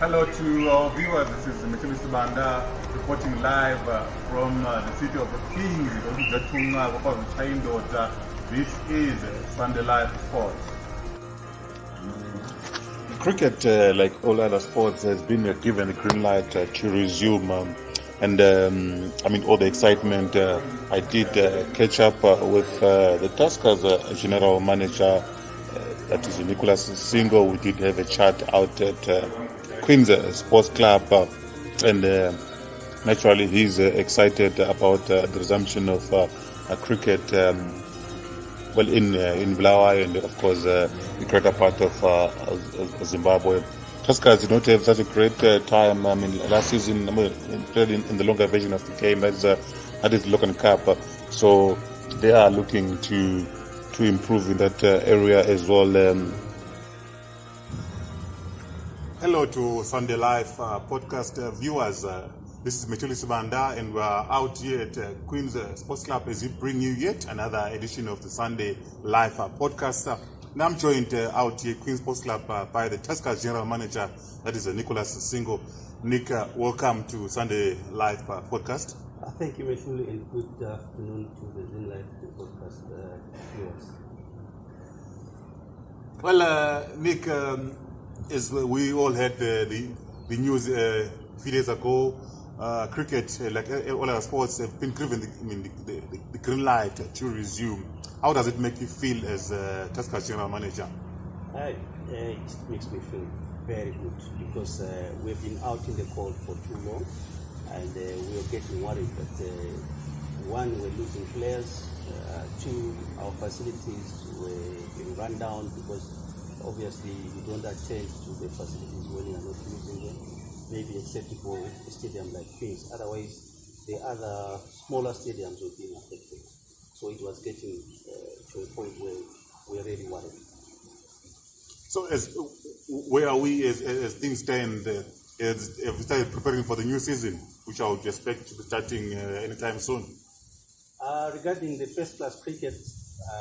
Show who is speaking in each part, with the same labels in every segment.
Speaker 1: Hello to our viewers, this is Mr. Banda reporting live from the city of the Kings. This is Sunday Live Sports. Cricket, like all other sports, has been given the green light to resume. All the excitement. I did catch up with the Tuskers general manager, that is Nicholas Singo. We did have a chat out at Queen's Sports Club, and naturally he's excited about the resumption of cricket in Bulawayo, and of course the greater part of Zimbabwe. Tuskers did not have such a great time. Last season, played in the longer version of the game, that is the Logan Cup. So they are looking to improve in that area as well. Hello to Sunday Live podcast viewers. This is Mechuli Sibanda, and we're out here at Queen's Sports Club as we bring you yet another edition of the Sunday Live podcast. Now I'm joined out here at Queen's Sports Club by the Tuskers general manager, that is Nicholas Singo. Nick, welcome to Sunday Live podcast.
Speaker 2: Thank you, Mechuli, and good afternoon to the Sunday Live podcast viewers.
Speaker 1: Well, Nick, as we all had the news a few days ago, cricket, like all our sports, have been given the green light to resume. How does it make you feel as Tuskers general manager?
Speaker 2: It makes me feel very good because we've been out in the cold for too long, and we were getting worried that one, we're losing players, two, our facilities were being run down because obviously you don't attend to the facilities when you are not using them, maybe except for a stadium like Queen's. Otherwise, the other smaller stadiums were being affected. So it was getting to a point where we are really worried.
Speaker 1: So where are we as things stand? Have we started preparing for the new season, which I would expect to be starting anytime soon?
Speaker 2: Regarding the first class cricket,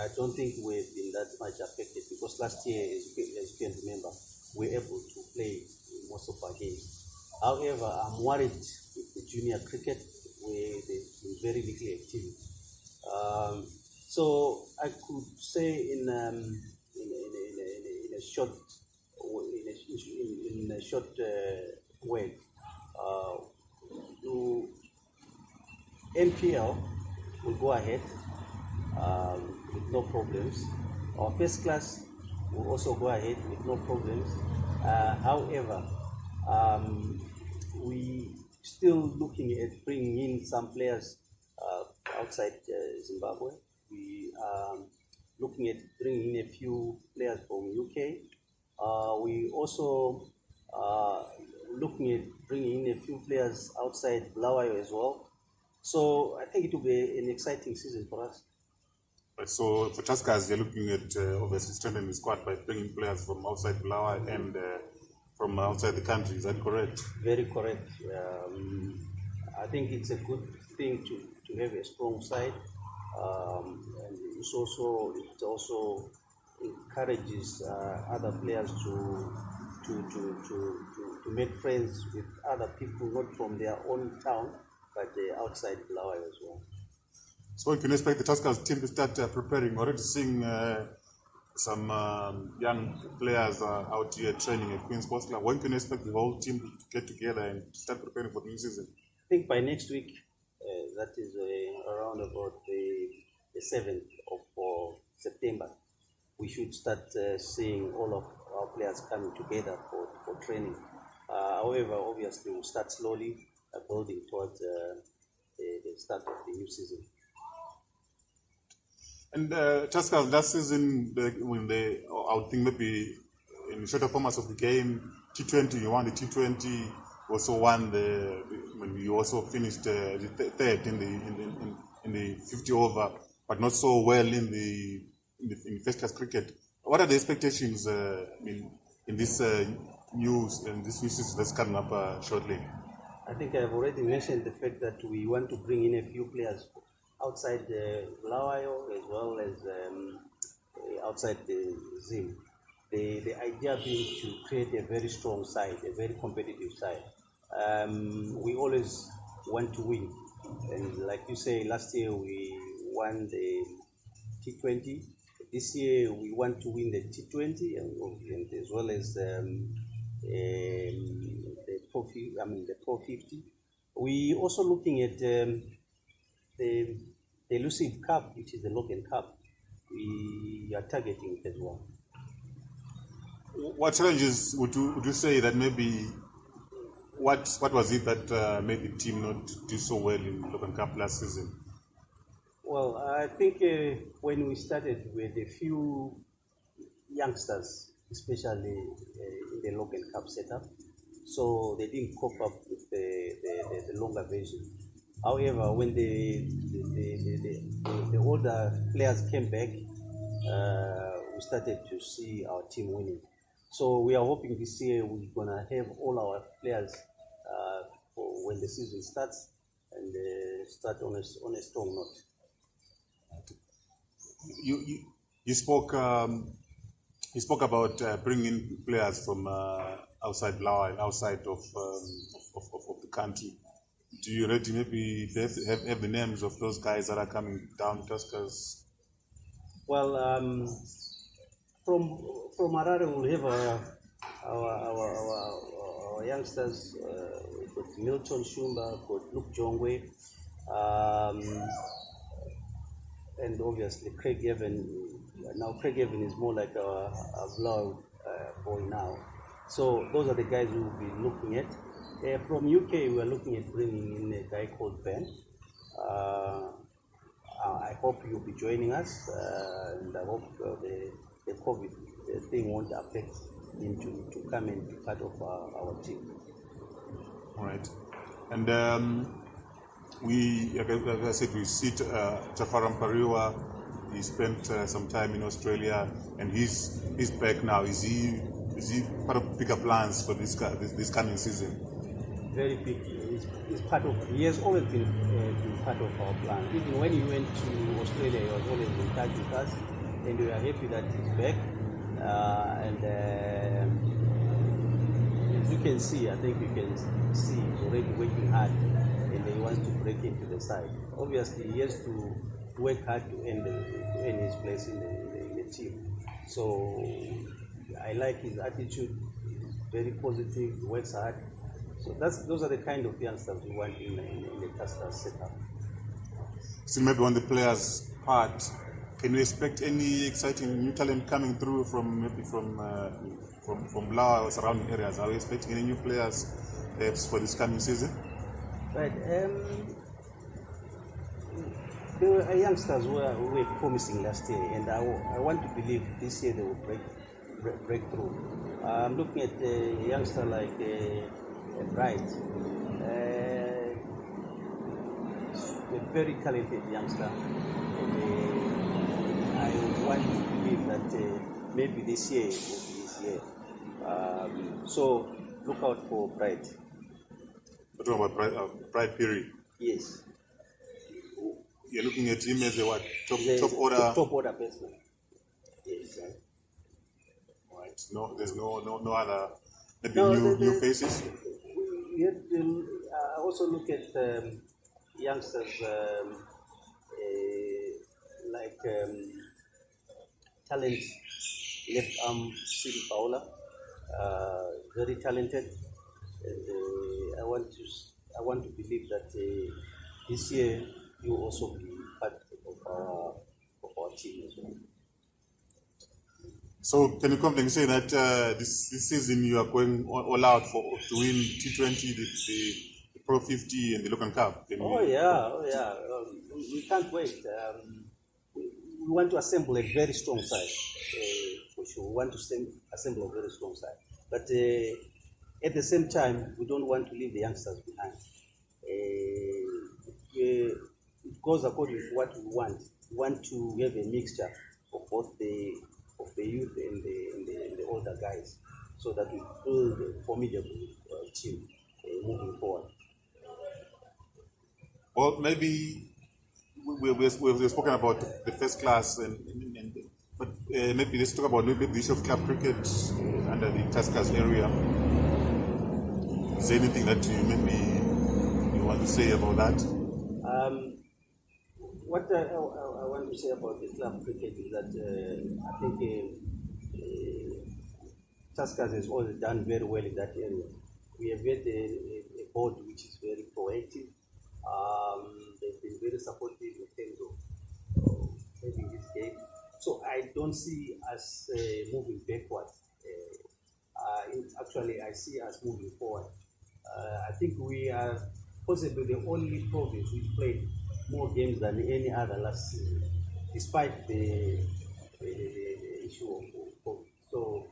Speaker 2: I don't think we've been that much affected because last year, as you can remember, we were able to play most of our games. However, I'm worried with the junior cricket where there's been very little activity. So I could say in a short way, NPL will go ahead with no problems. Our first class will also go ahead with no problems. However, we still looking at bringing in some players outside Zimbabwe. We are looking at bringing in a few players from UK. We also looking at bringing in a few players outside Bulawayo as well. So I think it will be an exciting season for us.
Speaker 1: So for Tuskers, you're looking at obviously strengthening the squad by bringing players from outside Bulawayo and from outside the country. Is that correct?
Speaker 2: Very correct. I think it's a good thing to have a strong side, and it also encourages other players to make friends with other people, not from their own town, but outside Bulawayo as well.
Speaker 1: So you can expect the Tuskers team to start preparing. Already seeing some young players out here training at Queen's Sports Club. When can you expect the whole team to get together and start preparing for the new season?
Speaker 2: I think by next week, that is around about the 7th of September, we should start seeing all of our players coming together for training. However, obviously, we'll start slowly building towards the start of the new season.
Speaker 1: And Tuskers last season, I would think maybe in shorter formats of the game, T20, you won the T20, also won when we also finished the third in the 50 over, but not so well in the first class cricket. What are the expectations in this new season that's coming up shortly?
Speaker 2: I think I've already mentioned the fact that we want to bring in a few players outside the Bulawayo as well as outside the Zim. The idea being to create a very strong side, a very competitive side. We always want to win, and like you say, last year we won the T20. This year we want to win the T20 and as well as the Pro 50. We also looking at the elusive cup, which is the Logan Cup. We are targeting it as well.
Speaker 1: What challenges would you say that maybe what was it that made the team not do so well in Logan Cup last season?
Speaker 2: Well, I think when we started with a few youngsters, especially in the Logan Cup setup, so they didn't cope up with the longer version. However, when the older players came back, we started to see our team winning. So we are hoping this year we're gonna have all our players for when the season starts and start on a strong note.
Speaker 1: You spoke about bringing players from outside Bulawayo, outside of the country. Do you already maybe have the names of those guys that are coming down to Tuskers?
Speaker 2: Well, from Harare we'll have our youngsters. We've got Milton Shumba, we've got Luke Jongwe, and obviously Craig Evan. Now Craig Evan is more like a Bulawayo boy now. So those are the guys we will be looking at. From UK, we are looking at bringing in a guy called Ben. I hope you'll be joining us, and I hope the COVID thing won't affect him to come and be part of our team.
Speaker 1: All right. And like I said, we see Chafaram Pariwa. He spent some time in Australia, and he's back now. Is he part of bigger plans for this coming season?
Speaker 2: Very big. He has always been part of our plan. Even when he went to Australia, he was always in touch with us, and we are happy that he's back. As you can see, I think you can see he's already working hard, and he wants to break into the side. Obviously, he has to work hard to earn his place in the team. So I like his attitude. He's very positive. He works hard. So those are the kind of youngsters we want in the Tuskers setup.
Speaker 1: So maybe on the players' part, can we expect any exciting new talent coming through from Bulawayo or surrounding areas? Are we expecting any new players perhaps for this coming season?
Speaker 2: Right. There were youngsters who were promising last year, and I want to believe this year they will break through. I'm looking at a youngster like Bright, a very talented youngster. I want to believe that maybe this year will be his year. So look out for Bright.
Speaker 1: What about Bright Perry?
Speaker 2: Yes.
Speaker 1: You're looking at him as a what? Top
Speaker 2: order batsman. Yes.
Speaker 1: Right. No, there's no other new faces.
Speaker 2: I also look at youngsters like talent left arm Sidi Paula, very talented, and I want to believe that this year you will also be part of our team as well.
Speaker 1: So can you confidently say that this season you are going all out to win T20, the Pro 50 and the Logan Cup?
Speaker 2: Yeah. We can't wait. We want to assemble a very strong side. For sure, we want to assemble a very strong side. But at the same time, we don't want to leave the youngsters behind. It goes according to what we want. We want to have a mixture of both the youth and the older guys, so that we build a formidable team moving forward.
Speaker 1: Well, maybe we've spoken about the first class, but maybe let's talk about maybe the issue of club cricket under the Tuskers area. Is there anything that you want to say about that?
Speaker 2: What I want to say about the club cricket is that I think Tuskers has always done very well in that area. We have had a board which is very proactive. They've been very supportive in terms of having this game. So I don't see us moving backwards. Actually, I see us moving forward. I think we are possibly the only province which played more games than any other last season, despite the issue of COVID. So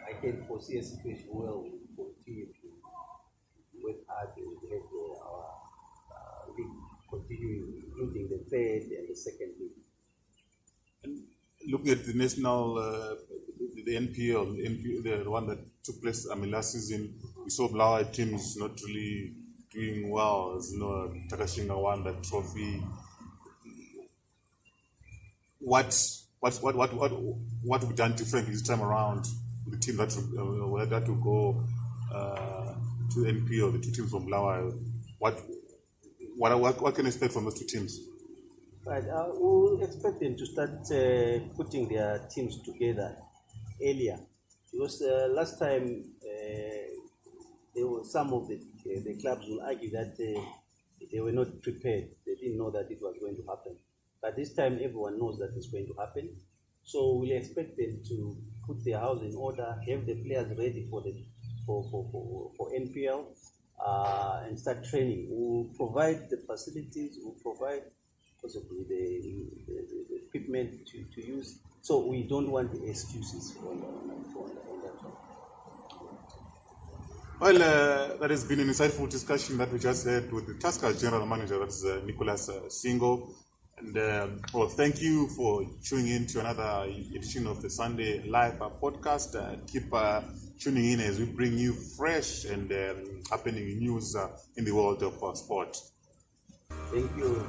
Speaker 2: I can foresee a situation where we continue to work hard and have our league continuing, including the third and the second league.
Speaker 1: And looking at the national, the NPL, the one that took place, last season, we saw Bulawayo teams not really doing well. As Takashinga won that trophy. What would be done differently this time around with the team that will go to NPL, the two teams from Bulawayo? What can you expect from those two teams?
Speaker 2: Right, we'll expect them to start putting their teams together earlier, because last time there were some of the clubs will argue that they were not prepared. They didn't know that it was going to happen. But this time everyone knows that it's going to happen. So we'll expect them to put their house in order, have the players ready for NPL, and start training. We'll provide the facilities, we'll provide possibly the equipment to use. So we don't want the excuses on that one.
Speaker 1: Well, that has been an insightful discussion that we just had with the Tuskers General Manager, that's Nicholas Singo. And well, thank you for tuning in to another edition of the Sunday Live podcast. Keep tuning in as we bring you fresh and happening news in the world of sport.
Speaker 2: Thank you.